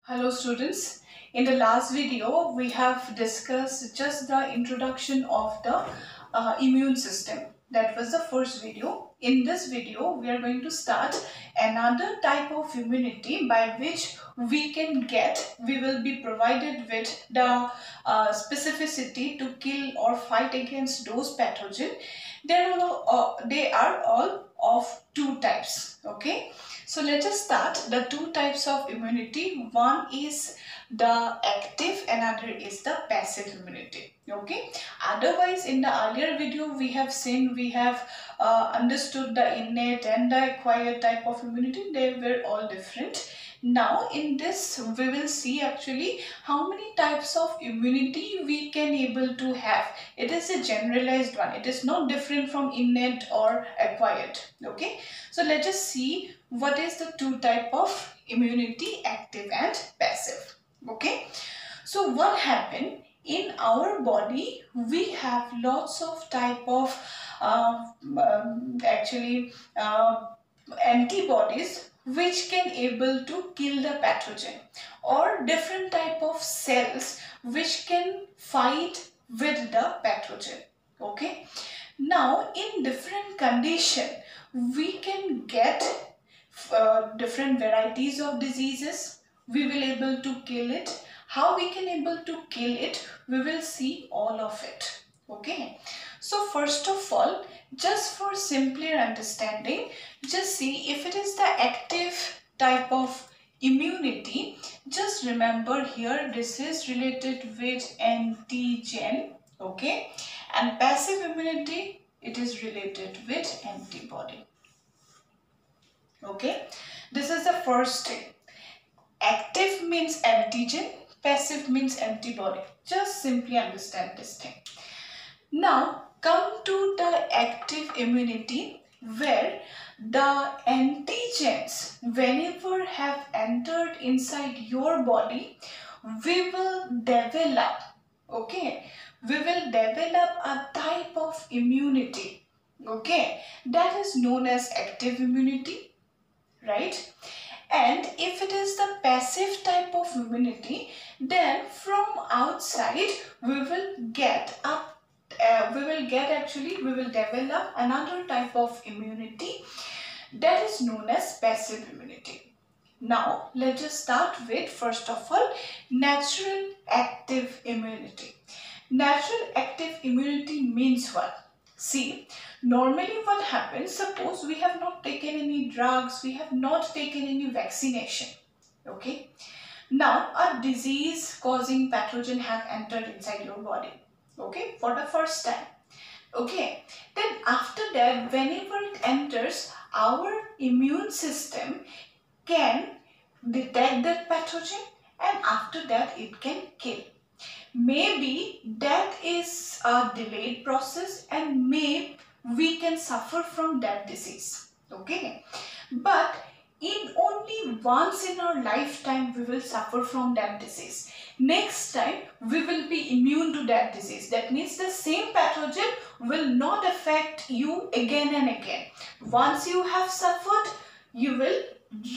Hello students, in the last video we have discussed just the introduction of the immune system. That was the first video. In this video we are going to start another type of immunity by which we will be provided with the specificity to kill or fight against those pathogens. They are all of two types. Okay. So let us start the two types of immunity. One is the active, another is the passive immunity. Okay. Otherwise, in the earlier video, we have understood the innate and the acquired type of immunity. They were all different. Now in this we will see actually how many types of immunity we can able to have. It is a generalized one. It is not different from innate or acquired. Okay. So let us see what is the two type of immunity, active and passive. Okay. So what happened in our body, we have lots of type of antibodies which can able to kill the pathogen, or different type of cells which can fight with the pathogen. Okay. Now in different condition we can get different varieties of diseases. We will able to kill it. How we can able to kill it, we will see all of it. Okay. So first of all, just for simpler understanding, just see if it is the active type of immunity. Just remember here this is related with antigen. Okay. And passive immunity, it is related with antibody. Okay, this is the first thing. Active means antigen, passive means antibody. Just simply understand this thing. Now come to the active immunity, where the antigens, whenever have entered inside your body, we will develop, okay, we will develop a type of immunity, okay, that is known as active immunity. Right? And if it is the passive type of immunity, then from outside we will develop another type of immunity that is known as passive immunity. Now let us start with, first of all, natural active immunity. Natural active immunity means what? See, normally what happens, suppose we have not taken any drugs, we have not taken any vaccination. Okay. Now a disease causing pathogen have entered inside your body. Okay, for the first time. Okay, then after that, whenever it enters, our immune system can detect that pathogen, and after that it can kill. Maybe that is a delayed process, and maybe we can suffer from that disease. Okay, but in only once in our lifetime we will suffer from that disease. Next time we will be immune to that disease. That means the same pathogen will not affect you again and again. Once you have suffered, you will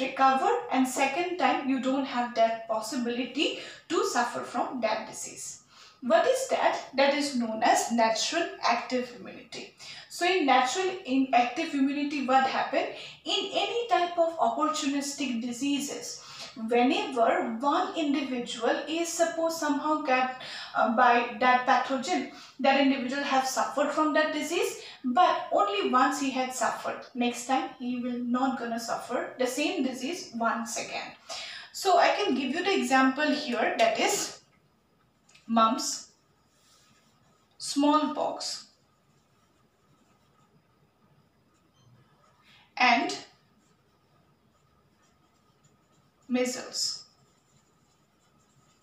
recover, and second time you don't have that possibility to suffer from that disease. What is that? That is known as natural active immunity. So in active immunity, what happened? In any type of opportunistic diseases, whenever one individual is supposed somehow get by that pathogen, that individual have suffered from that disease, but only once he had suffered. Next time he will not gonna suffer the same disease once again. So I can give you the example here, that is mumps, smallpox, and measles.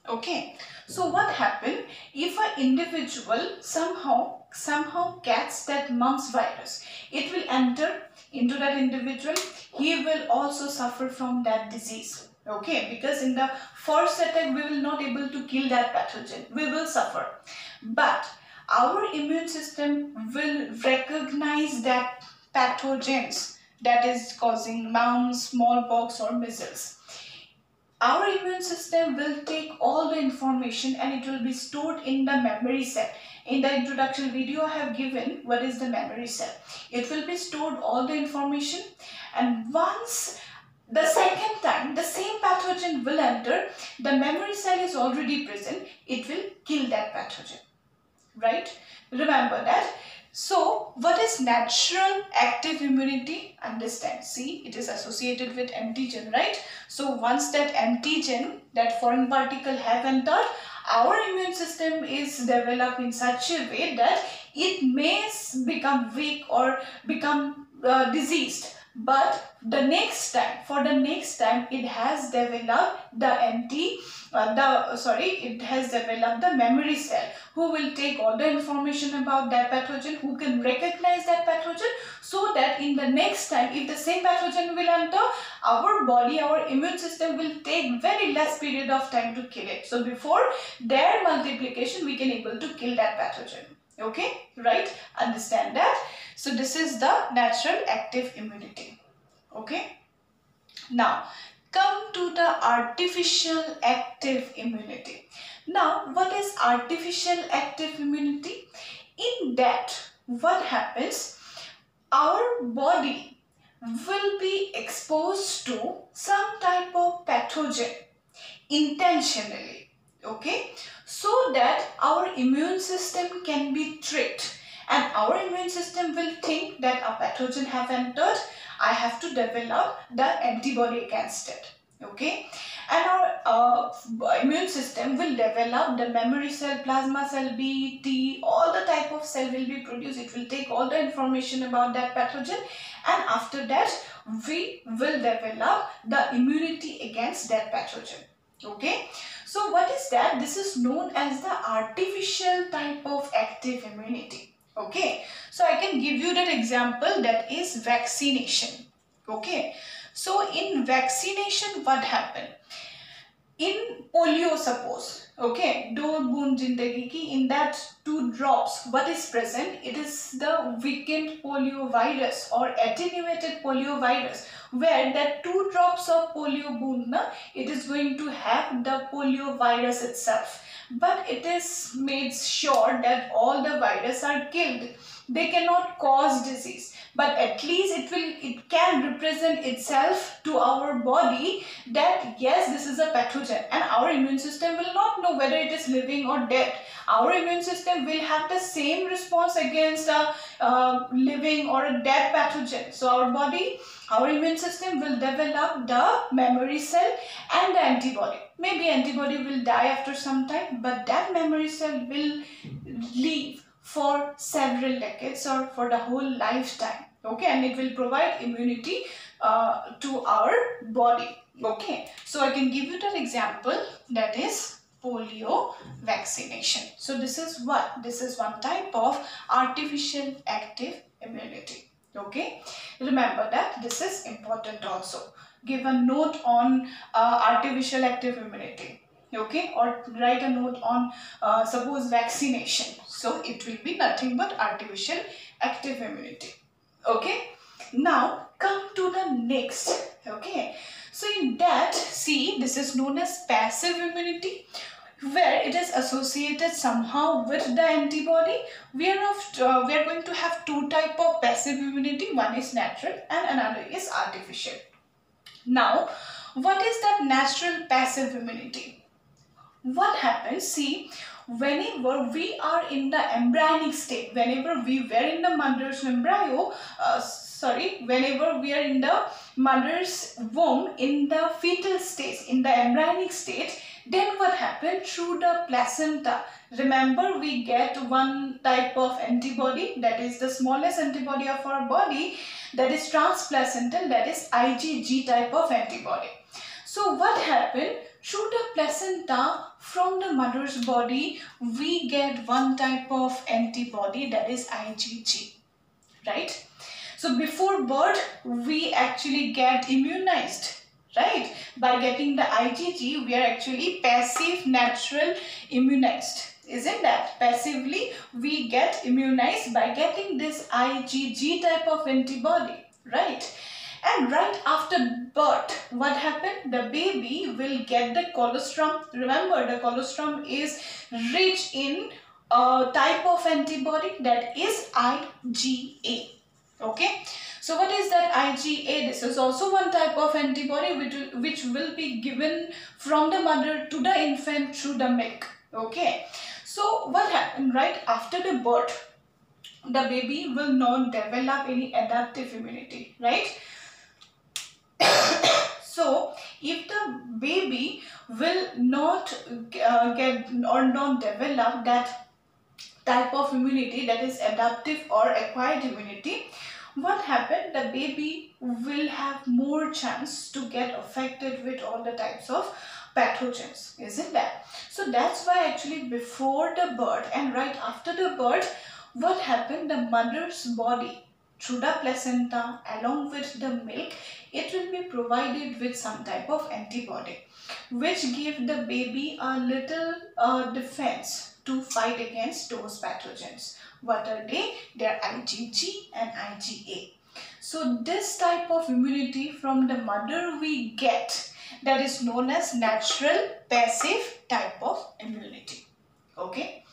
Okay, so what happened if an individual somehow gets that mumps virus? It will enter into that individual. He will also suffer from that disease. Okay, because in the first attack we will not able to kill that pathogen. We will suffer, but our immune system will recognize that pathogens that is causing mumps, smallpox or measles. our immune system will take all the information and it will be stored in the memory cell. In the introduction video I have given what is the memory cell. It will be stored all the information, and once the second time the same pathogen will enter, the memory cell is already present, it will kill that pathogen, right? Remember that. So what is natural active immunity? Understand, see, it is associated with antigen, right? So once that antigen, that foreign particle have entered, our immune system is developed in such a way that it may become weak or become diseased. But the next time, for the next time, it has developed it has developed the memory cell who will take all the information about that pathogen, who can recognize that pathogen, so that in the next time, if the same pathogen will enter, our body, our immune system will take very less period of time to kill it. So before their multiplication, we can able to kill that pathogen. Okay, right? Understand that. So this is the natural active immunity. Okay. Now come to the artificial active immunity. Now what is artificial active immunity? In that, what happens? Our body will be exposed to some type of pathogen intentionally, okay, so that our immune system can be tricked, and our immune system will think that a pathogen have entered, I have to develop the antibody against it, okay, and our immune system will develop the memory cell, plasma cell, B, T, all the type of cell will be produced. It will take all the information about that pathogen, and after that we will develop the immunity against that pathogen. Okay, so what is that? This is known as the artificial type of active immunity. Okay, so I can give you that example, that is vaccination. Okay, so in vaccination, what happened? In polio, suppose, okay, do boon jindagi ki, in that 2 drops, what is present? It is the weakened polio virus or attenuated polio virus, where that 2 drops of polio boon, it is going to have the polio virus itself, but it is made sure that all the virus are killed. They cannot cause disease, but at least it can represent itself to our body that yes, this is a pathogen, and our immune system will not know whether it is living or dead. Our immune system will have the same response against a living or a dead pathogen. So our immune system will develop the memory cell and the antibody. Maybe antibody will die after some time, but that memory cell will live for several decades or for the whole lifetime. Okay, and it will provide immunity to our body. Okay, so I can give you that example, that is polio vaccination. So this is what? This is one type of artificial active immunity. Okay, remember that this is important also. Give a note on artificial active immunity. Okay, or write a note on suppose vaccination. So it will be nothing but artificial active immunity. Okay, now come to the next. Okay, so in that, see, this is known as passive immunity, where it is associated somehow with the antibody. We are going to have 2 type of passive immunity. One is natural and another is artificial. Now, what is that natural passive immunity? What happens? See, whenever we are in the embryonic state, whenever we were in the mother's embryo, whenever we are in the mother's womb, in the fetal stage, in the embryonic state, then what happened? Through the placenta, remember, we get one type of antibody, that is the smallest antibody of our body, that is transplacental, that is IgG type of antibody. So what happened? Through the placenta, from the mother's body, we get one type of antibody, that is IgG, right? So before birth, we actually get immunized, right? By getting the IgG, we are actually passive natural immunized. Isn't that? Passively, we get immunized by getting this IgG type of antibody, right? And right after birth, what happened? The baby will get the colostrum. Remember, the colostrum is rich in a type of antibody, that is IgA. Okay. So what is that IgA? This is also one type of antibody which will be given from the mother to the infant through the milk. Okay. So what happened right after the birth? The baby will not develop any adaptive immunity, right? So if the baby will not get or not develop that type of immunity, that is adaptive or acquired immunity, what happened? The baby will have more chance to get affected with all the types of pathogens, isn't that? So that's why actually before the birth and right after the birth, what happened? The mother's body through the placenta along with the milk, it will be provided with some type of antibody which give the baby a little defense to fight against those pathogens. What are they? They are IgG and IgA. So this type of immunity from the mother we get, that is known as natural passive type of immunity. Okay.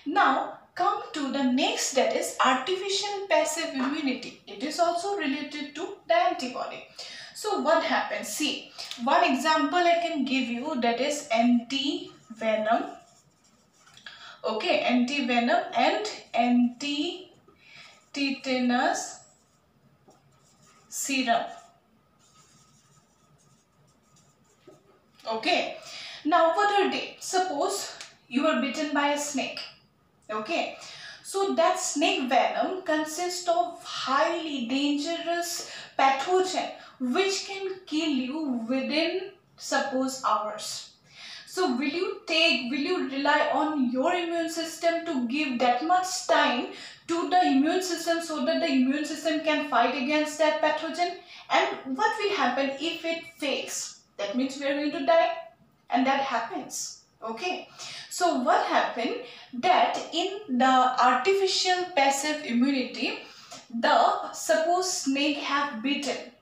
Now come to the next, that is artificial passive immunity. It is also related to the antibody. So what happens? See, one example I can give you, that is anti-venom. Okay, anti-venom and anti-tetanus serum. Okay, now what are they? Suppose you are bitten by a snake. Okay, so that snake venom consists of highly dangerous pathogen which can kill you within, suppose, hours. So will you rely on your immune system to give that much time to the immune system so that the immune system can fight against that pathogen? And what will happen if it fails? That means we are going to die, and that happens. Okay. So what happened? That in the artificial passive immunity, the suppose snake have bitten,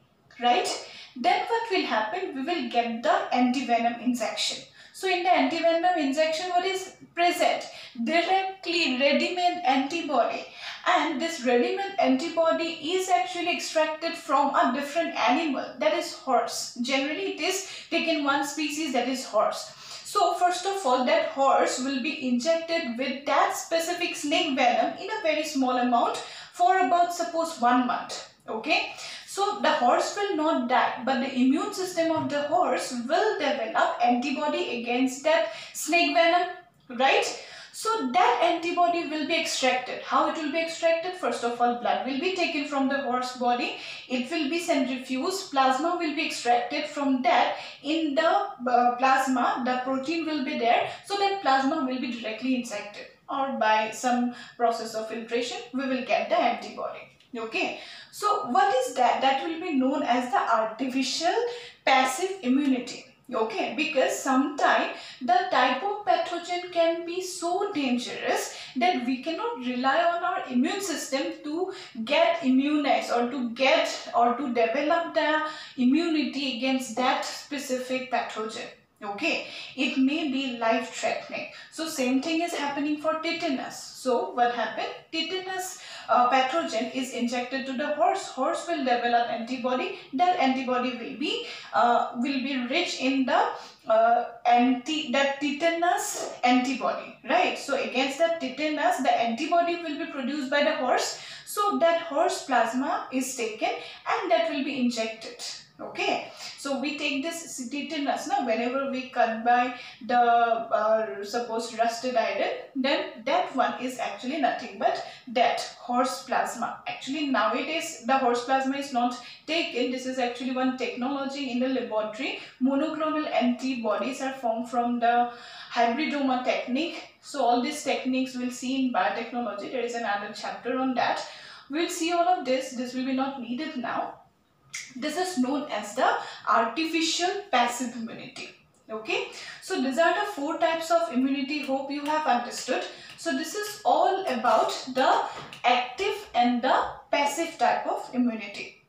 right? Then what will happen? We will get the anti-venom injection. So in the anti-venom injection, what is present? Directly ready-made antibody. And this ready-made antibody is actually extracted from a different animal, that is horse. Generally it is taken one species, that is horse. So first of all, that horse will be injected with that specific snake venom in a very small amount for about, suppose, 1 month. Okay. So the horse will not die, but the immune system of the horse will develop antibody against that snake venom, right? So that antibody will be extracted. How it will be extracted? First of all, blood will be taken from the horse body. It will be centrifuged. Plasma will be extracted from that. In the plasma, the protein will be there. So that plasma will be directly injected, or by some process of filtration, we will get the antibody. Okay. So what is that? That will be known as the artificial passive immunity. Okay, because sometimes the type of pathogen can be so dangerous that we cannot rely on our immune system to get immunized or to develop the immunity against that specific pathogen. Okay, it may be life-threatening. So same thing is happening for tetanus. So what happened? Tetanus pathogen is injected to the horse. Horse will develop antibody. That antibody will be rich in the tetanus antibody, right? So against that tetanus, the antibody will be produced by the horse. So that horse plasma is taken and that will be injected. Okay, so we take this tetanus now whenever we cut by the suppose rusted iron, then that one is actually nothing but that horse plasma. Actually nowadays the horse plasma is not taken. This is actually one technology in the laboratory. Monoclonal antibodies are formed from the hybridoma technique. So all these techniques we'll see in biotechnology. There is another chapter on that. We'll see all of this. This will be not needed now. This is known as the artificial passive immunity. Okay, so these are the 4 types of immunity. Hope you have understood. So this is all about the active and the passive type of immunity.